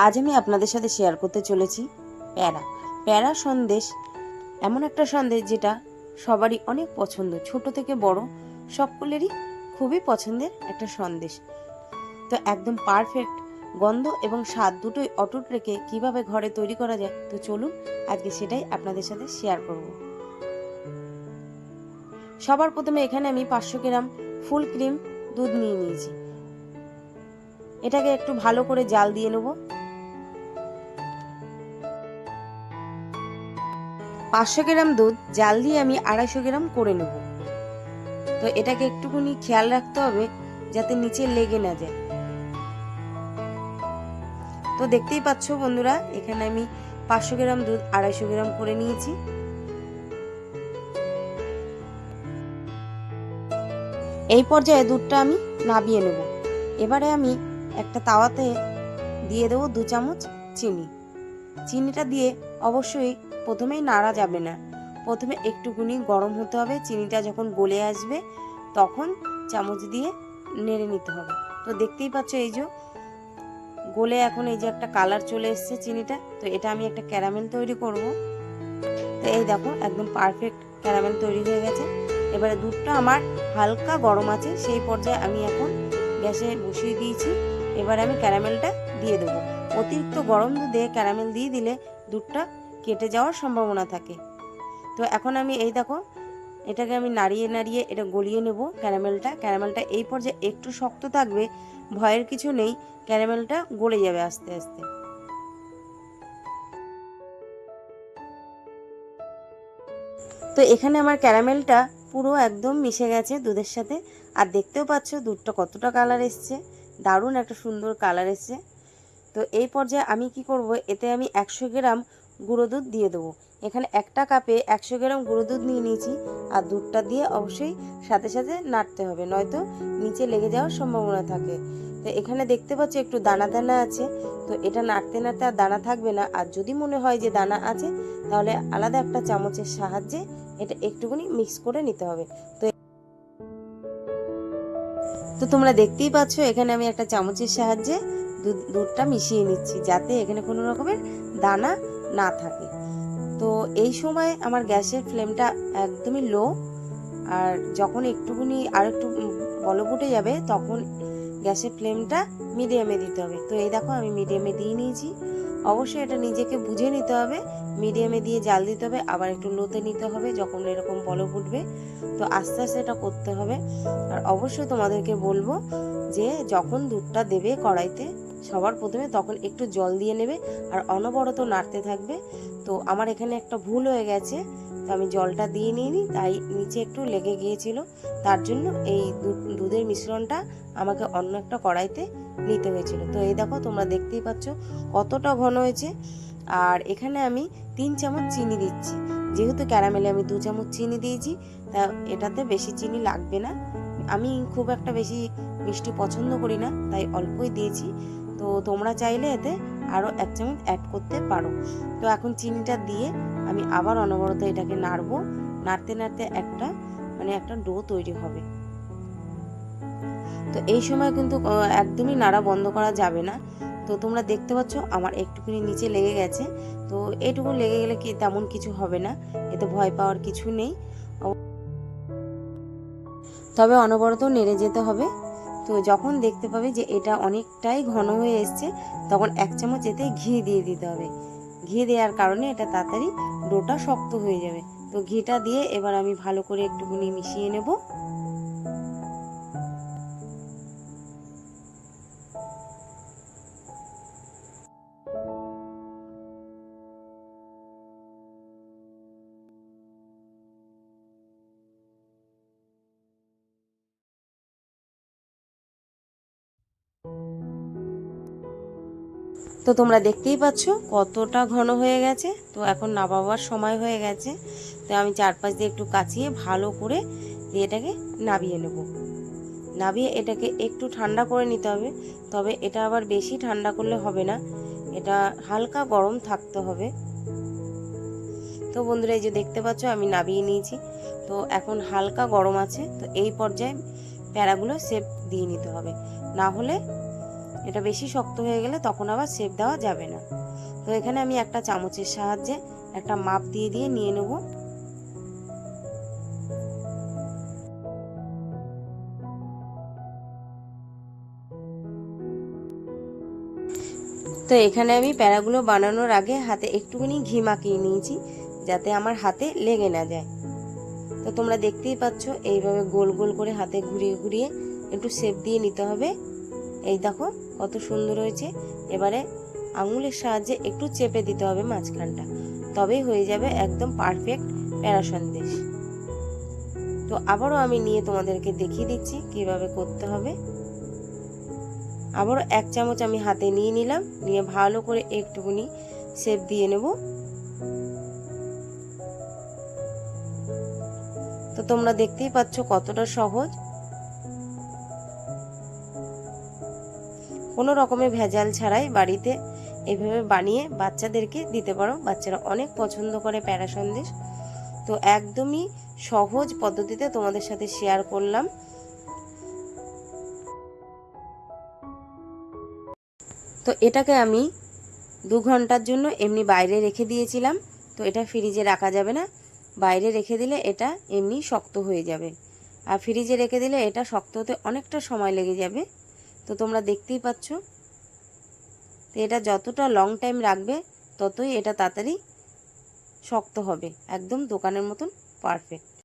আজ আমি আপনাদের সাথে শেয়ার করতে চলেছি প্যারা সন্দেশ। এমন একটা সন্দেশ যেটা সবারই অনেক পছন্দ, ছোট থেকে বড় সকলেরই খুবই পছন্দের একটা সন্দেশ। তো একদম পারফেক্ট গন্ধ এবং স্বাদ দুটোই অটুট রেখে কিভাবে ঘরে তৈরি করা যায়, তো চলুন আজকে সেটাই আপনাদের সাথে শেয়ার করব। সবার প্রথমে এখানে আমি 500 গ্রাম ফুল ক্রিম দুধ নিয়ে নিয়েছি। এটাকে একটু ভালো করে জাল দিয়ে নেব। 500 গ্রাম দুধ জাল দিয়ে আমি 250 গ্রাম করে নেব। তো এটাকে একটুখানি খেয়াল রাখতে হবে যাতে নিচে লেগে না যায়। তো দেখতেই পাচ্ছ বন্ধুরা, এখানে আমি 500 গ্রাম দুধ 250 গ্রাম করে নিয়েছি। এই পর্যায়ে দুধটা আমি নাবিয়ে নেব। এবারে আমি একটা তাওয়াতে দিয়ে দেবো 2 চামচ চিনি। চিনিটা দিয়ে অবশ্যই প্রথমেই নাড়া যাবে না, প্রথমে একটুখানি গরম হতে হবে। চিনিটা যখন গলে আসবে তখন চামচ দিয়ে নেড়ে নিতে হবে। তো দেখতেই পাচ্ছ এই যে গলে এখন এই যে একটা কালার চলে এসছে চিনিটা। তো এটা আমি একটা ক্যারামেল তৈরি করব। তো এই দেখো একদম পারফেক্ট ক্যারামেল তৈরি হয়ে গেছে। এবারে দুধটা আমার হালকা গরম আছে, সেই পর্যায়ে আমি এখন গ্যাসে বসিয়ে দিয়েছি। এবারে আমি ক্যারামেলটা দিয়ে দেবো। অতিরিক্ত গরম দুধে ক্যারামেল দিয়ে দিলে দুধটা কেটে যাওয়ার সম্ভাবনা থাকে। তো এখন আমি এই দেখো এটাকে আমি নাড়িয়ে নাড়িয়ে এটা গলিয়ে নেব। ক্যারামেলটা এই পর্যায়ে একটু শক্ত থাকবে, ভয়ের কিছু নেই, ক্যারামেলটা গলে যাবে আস্তে আস্তে। তো এখানে আমার ক্যারামেলটা পুরো একদম মিশে গেছে দুধের সাথে। আর দেখতেও পাচ্ছ দুধটা কতটা কালার এসছে, দারুণ একটা সুন্দর কালার এসছে। তো এই পর্যায়ে আমি কি করব, এতে আমি 100 গ্রাম গুঁড়ো দুধ দিয়ে দেবো। এখানে একটা কাপে 100 গ্রাম গুঁড়ো দুধ নিয়ে নিয়েছি। আর দুধটা দিয়ে অবশ্যই সাথে সাথে নাড়তে হবে, নয়তো নিচে লেগে যাওয়ার সম্ভাবনা থাকে। তো এখানে দেখতে পাচ্ছ একটু দানা দানা আছে। তো এটা নাড়তে নাড়তে আর দানা থাকবে না। আর যদি মনে হয় যে দানা আছে তাহলে আলাদা একটা চামচের সাহায্যে এটা একটুখানি মিক্স করে নিতে হবে। তো তোমরা দেখতেই পাচ্ছ এখানে আমি একটা চামচের সাহায্যে দুধটা মিশিয়ে নিচ্ছি, যাতে এখানে কোনো রকমের দানা না থাকে। তো এই সময় আমার গ্যাসের ফ্লেমটা একদমই লো। আর যখন একটুখানি আর একটু বলক উঠে যাবে তখন গ্যাসের ফ্লেমটা মিডিয়ামে দিতে হবে। তো এই দেখো আমি মিডিয়ামে দিয়ে নিয়েছি। অবশ্যই এটা নিজেকে বুঝে নিতে হবে, মিডিয়ামে দিয়ে জাল দিতে হবে, আবার একটু লোতে নিতে হবে যখন এরকম বলক উঠবে। তো আস্তে আস্তে এটা করতে হবে। আর অবশ্যই তোমাদেরকে বলবো যে যখন দুধটা দেবে কড়াইতে সবার প্রথমে তখন একটু জল দিয়ে নেবে আর অনবরত নাড়তে থাকবে। তো আমার এখানে একটা ভুল হয়ে গেছে, তো আমি জলটা দিয়ে নিইনি, তাই নিচে একটু লেগে গিয়েছিল। তার জন্য এই দুধের মিশ্রণটা আমাকে অন্য একটা কড়াইতে নিতে হয়েছিল। তো এই দেখো তোমরা দেখতেই পাচ্ছ কতটা ঘন হয়েছে। আর এখানে আমি 3 চামচ চিনি দিচ্ছি। যেহেতু ক্যারামেলে আমি 2 চামচ চিনি দিয়েছি, তা এটাতে বেশি চিনি লাগবে না। আমি খুব একটা বেশি মিষ্টি পছন্দ করি না, তাই অল্পই দিয়েছি। তো তোমরা চাইলে এতে আরও 1 চামচ অ্যাড করতে পারো। তো এখন চিনিটা দিয়ে আমি আবার অনবরত এটাকে নাড়বো। নাড়তে নাড়তে একটা ডো তৈরি হবে। তো এই সময় কিন্তু একদমই নাড়া বন্ধ করা যাবে না। তো তোমরা দেখতে পাচ্ছ আমার একটুখানি নিচে লেগে গেছে। তো এইটুকু লেগে গেলে কি তেমন কিছু হবে না, এতে ভয় পাওয়ার কিছু নেই। তবে অনবরত নেড়ে যেতে হবে। তো যখন দেখতে পাবে যে এটা অনেকটাই ঘন হয়ে এসছে তখন 1 চামচ এতে ঘি দিয়ে দিতে হবে। ঘি দেওয়ার কারণে এটা তাড়াতাড়ি ডোটা শক্ত হয়ে যাবে। তো ঘিটা দিয়ে এবার আমি ভালো করে একটুখানি মিশিয়ে নেব। তো তোমরা দেখতেই পাচ্ছ কতটা ঘন হয়ে গেছে। তো এখন নামাবার সময় হয়ে গেছে। তো আমি চারপাশ দিয়ে একটু কাচিয়ে ভালো করে দিয়ে এটাকে নাবিয়ে নেব। নাবিয়ে এটাকে একটু ঠান্ডা করে নিতে হবে। তবে এটা আবার বেশি ঠান্ডা করলে হবে না, এটা হালকা গরম থাকতে হবে। তো বন্ধুরা এই যে দেখতে পাচ্ছ আমি নাবিয়ে নিয়েছি। তো এখন হালকা গরম আছে। তো এই পর্যায়ে প্যারাগুলো শেপ দিয়ে নিতে হবে, না হলে এটা বেশি শক্ত হয়ে গেলে তখন আবার শেপ দেওয়া যাবে না। তো এখানে আমি একটা চামচের সাহায্যে একটা মাপ দিয়ে দিয়ে নিয়ে নেব। তো এখানে আমি প্যাড়াগুলো বানানোর আগে হাতে একটুখানি ঘি মাখিয়ে নিয়েছি, যাতে আমার হাতে লেগে না যায়। তো তোমরা দেখতেই পাচ্ছ এইভাবে গোল গোল করে হাতে ঘুরিয়ে ঘুরিয়ে একটু শেপ দিয়ে নিতে হবে। এই দেখো কত সুন্দর হয়েছে। এবারে আঙুলের সাহায্যে একটু চেপে দিতে হবে মাঝখানটা, তবেই হয়ে যাবে একদম পারফেক্ট প্যাড়া সন্দেশ। তো আবারও আমি নিয়ে তোমাদেরকে দেখিয়ে দিচ্ছি কিভাবে করতে হবে। আবারও 1 চামচ আমি হাতে নিয়ে নিলাম, নিয়ে ভালো করে একটুখানি শেপ দিয়ে নেব। তো তোমরা দেখতেই পাচ্ছ কতটা সহজ। কোনো রকমের ভেজাল ছাড়াই বাড়িতে এইভাবে বানিয়ে বাচ্চাদেরকে দিতে পারো, বাচ্চারা অনেক পছন্দ করে প্যাড়া সন্দেশ। তো একদমই সহজ পদ্ধতিতে তোমাদের সাথে শেয়ার করলাম। তো এটাকে আমি 2 ঘন্টার জন্য এমনি বাইরে রেখে দিয়েছিলাম। তো এটা ফ্রিজে রাখা যাবে না, বাইরে রেখে দিলে এটা এমনি শক্ত হয়ে যাবে, আর ফ্রিজে রেখে দিলে এটা শক্ত হতে অনেকটা সময় লেগে যাবে। তো তোমরা দেখতেই পাচ্ছ। তো এটা যতটা লং টাইম রাখবে ততই এটা তাড়াতাড়ি শক্ত হবে, একদম দোকানের মতন পারফেক্ট।